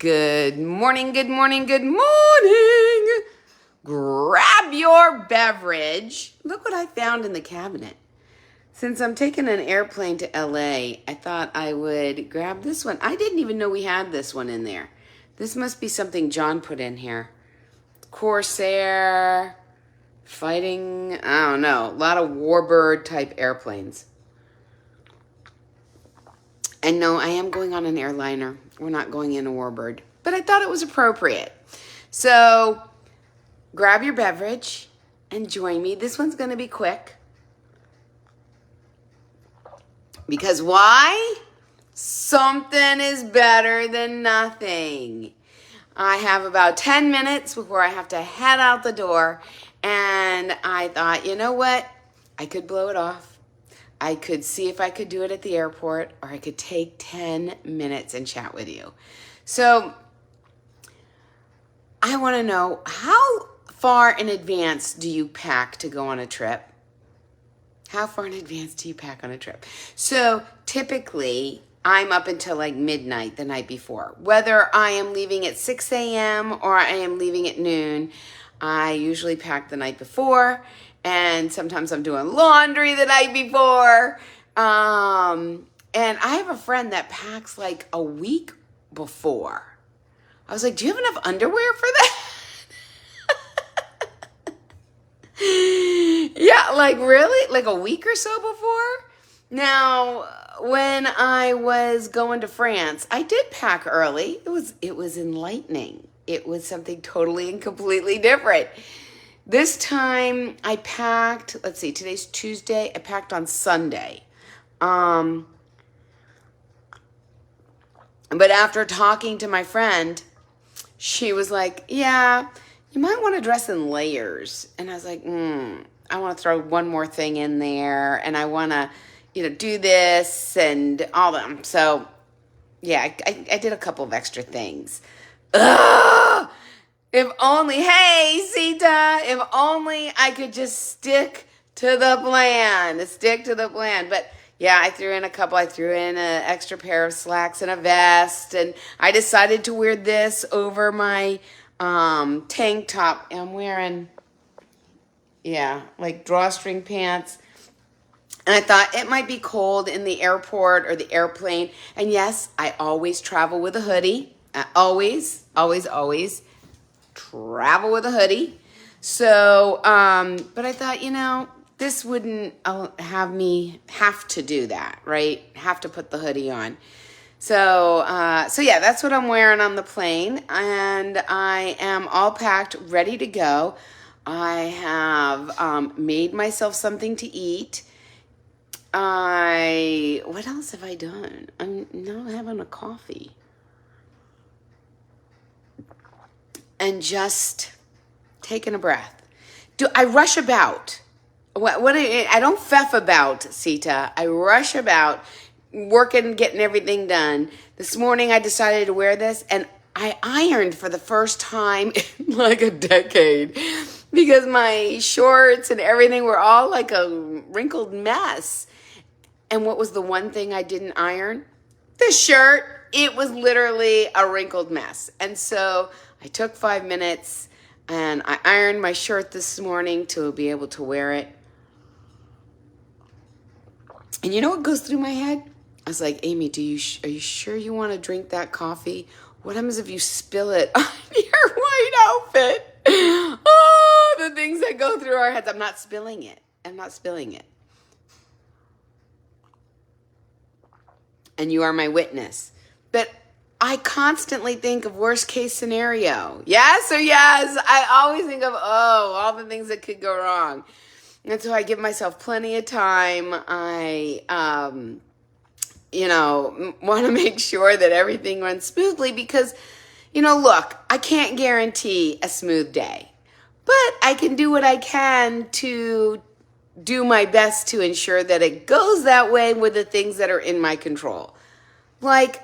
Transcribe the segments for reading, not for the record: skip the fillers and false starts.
Good morning, good morning, good morning. Grab your beverage. Look what I found in the cabinet. Since I'm taking an airplane to LA, I thought I would grab this one. I didn't even know we had this one in there. This must be something John put in here. Corsair, fighting, I don't know, a lot of warbird type airplanes. And no, I am going on an airliner. We're not going in a warbird. But I thought it was appropriate. So grab your beverage and join me. This one's going to be quick. Because why? Something is better than nothing. I have about 10 minutes before I have to head out the door. And I thought, you know what? I could blow it off. I could see if I could do it at the airport, or I could take 10 minutes and chat with you. So I want to know, how far in advance do you pack to go on a trip? How far in advance do you pack on a trip? So typically, I'm up until like midnight the night before. Whether I am leaving at 6 a.m. or I am leaving at noon, I usually pack the night before. And sometimes I'm doing laundry the night before. And I have a friend that packs like a week before. I was like, do you have enough underwear for that? Yeah, like really? Like a week or so before? Now, when I was going to France, I did pack early. It was enlightening. It was something totally and completely different. This time I packed, let's see, today's Tuesday. I packed on Sunday. But after talking to my friend, she was like, yeah, you might want to dress in layers. And I was like, I want to throw one more thing in there. And I want to, do this and all that. So, yeah, I did a couple of extra things. Ugh! If only, hey, Sita, if only I could just stick to the plan. But yeah, I threw in an extra pair of slacks and a vest. And I decided to wear this over my tank top. I'm wearing, like drawstring pants. And I thought it might be cold in the airport or the airplane. And yes, I always travel with a hoodie. Always travel with a hoodie. So, but I thought, this wouldn't have me have to do that, right? Have to put the hoodie on. So yeah, that's what I'm wearing on the plane. And I am all packed, ready to go. I have made myself something to eat. What else have I done? I'm now having a coffee. And just taking a breath. Do I rush about? I don't feff about, Sita. I rush about working, getting everything done. This morning I decided to wear this, and I ironed for the first time in like a decade because my shorts and everything were all like a wrinkled mess. And what was the one thing I didn't iron? The shirt. It was literally a wrinkled mess. And so I took 5 minutes and I ironed my shirt this morning to be able to wear it. And you know what goes through my head? I was like, Amy, are you sure you want to drink that coffee? What happens if you spill it on your white outfit? Oh, the things that go through our heads. I'm not spilling it. And you are my witness. But I constantly think of worst case scenario. Yes or yes. I always think of, all the things that could go wrong. And so I give myself plenty of time. I, want to make sure that everything runs smoothly because, look, I can't guarantee a smooth day. But I can do what I can to do my best to ensure that it goes that way with the things that are in my control. Like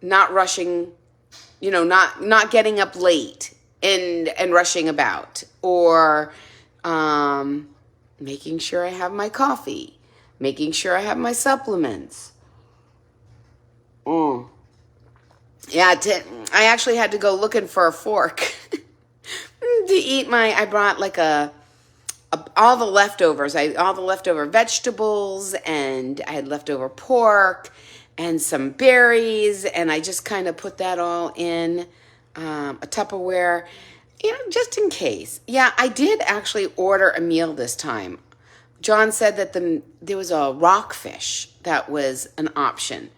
not rushing, not getting up late and rushing about, or making sure I have my coffee, making sure I have my supplements. Yeah, I actually had to go looking for a fork to eat I brought like all the leftovers. All the leftover vegetables, and I had leftover pork and some berries, and I just kind of put that all in a Tupperware, just in case. Yeah, I did actually order a meal this time. John said that there was a rockfish that was an option.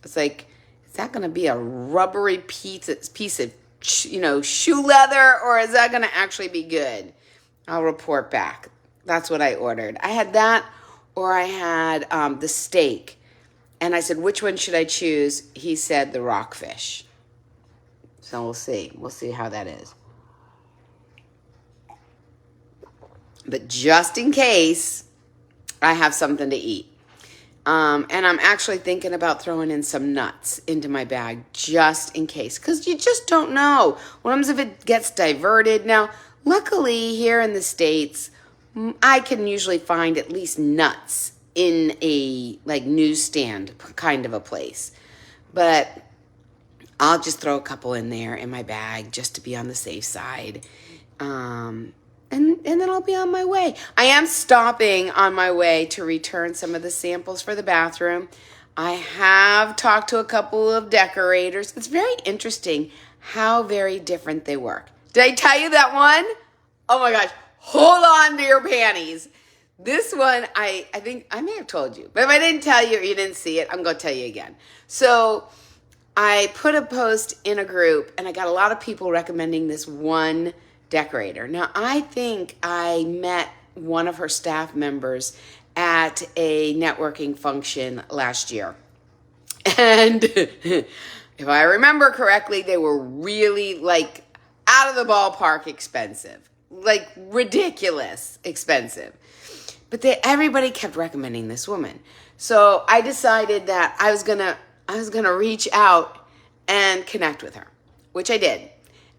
It's like, is that going to be a rubbery piece of shoe leather, or is that going to actually be good? I'll report back. That's what I ordered. I had that, or I had the steak. And I said, which one should I choose? He said the rockfish. So we'll see. We'll see how that is. But just in case, I have something to eat. And I'm actually thinking about throwing in some nuts into my bag just in case. Because you just don't know. What happens if it gets diverted? Now, luckily, here in the States, I can usually find at least nuts in a newsstand kind of a place. But I'll just throw a couple in there in my bag just to be on the safe side. And then I'll be on my way. I am stopping on my way to return some of the samples for the bathroom. I have talked to a couple of decorators. It's very interesting how very different they work. Did I tell you that one? Oh my gosh. Hold on to your panties. This one, I think I may have told you. But if I didn't tell you or you didn't see it, I'm going to tell you again. So I put a post in a group, and I got a lot of people recommending this one decorator. Now, I think I met one of her staff members at a networking function last year. And if I remember correctly, they were really out of the ballpark expensive. Ridiculous expensive. But everybody kept recommending this woman. So I decided that I was gonna reach out and connect with her, which I did.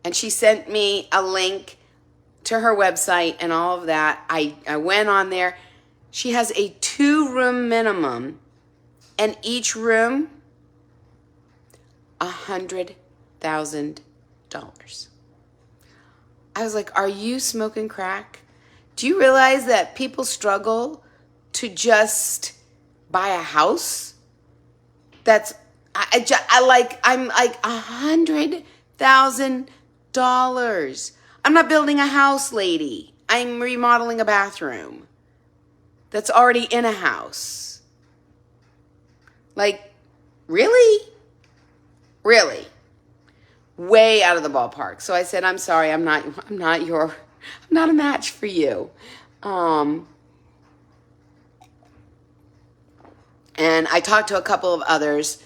And she sent me a link to her website and all of that. I went on there. She has a 2-room minimum, and each room, $100,000. I was like, are you smoking crack? Do you realize that people struggle to just buy a house? I'm like $100,000. I'm not building a house, lady. I'm remodeling a bathroom that's already in a house. Really? Really? Way out of the ballpark. So I said, I'm sorry, I'm not a match for you. And I talked to a couple of others.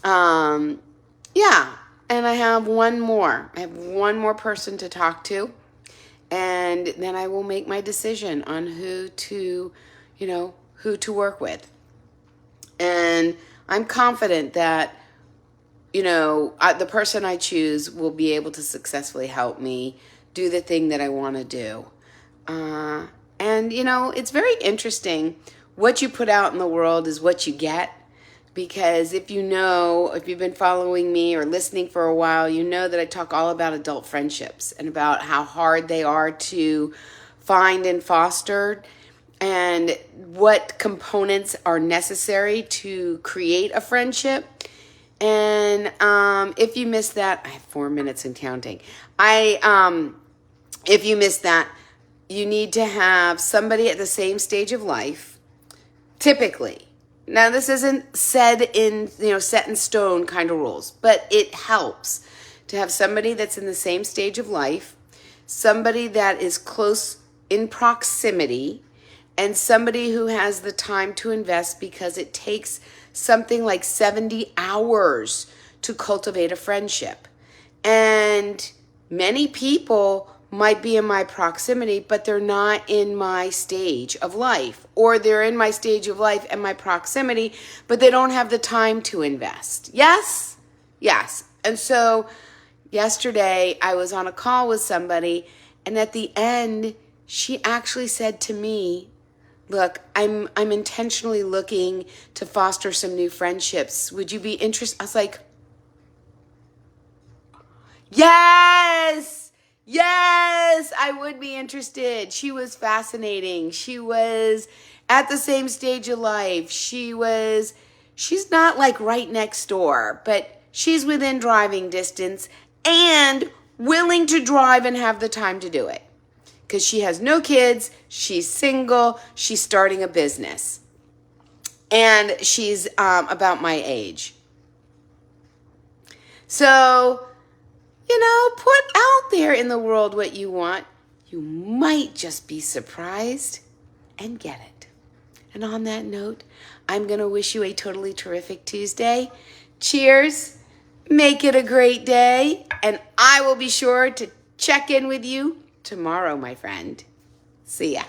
Yeah. And I have one more. I have one more person to talk to. And then I will make my decision on who to work with. And I'm confident that the person I choose will be able to successfully help me do the thing that I want to do. And it's very interesting. What you put out in the world is what you get. Because if you've been following me or listening for a while, you know that I talk all about adult friendships and about how hard they are to find and foster, and what components are necessary to create a friendship. And if you missed that, I have 4 minutes and counting. If you missed that, you need to have somebody at the same stage of life, typically. Now, this isn't set in stone kind of rules, but it helps to have somebody that's in the same stage of life, somebody that is close in proximity, and somebody who has the time to invest, because it takes something like 70 hours to cultivate a friendship. And many people might be in my proximity, but they're not in my stage of life. Or they're in my stage of life and my proximity, but they don't have the time to invest. Yes? Yes. And so yesterday I was on a call with somebody, and at the end, she actually said to me, look, I'm intentionally looking to foster some new friendships. Would you be interested? I was like, Yes. Yes, I would be interested. She was fascinating. She was at the same stage of life. She's not like right next door, but she's within driving distance and willing to drive and have the time to do it. Because she has no kids, she's single, she's starting a business. And she's about my age. So, put out there in the world what you want. You might just be surprised and get it. And on that note, I'm going to wish you a totally terrific Tuesday. Cheers. Make it a great day. And I will be sure to check in with you tomorrow, my friend. See ya.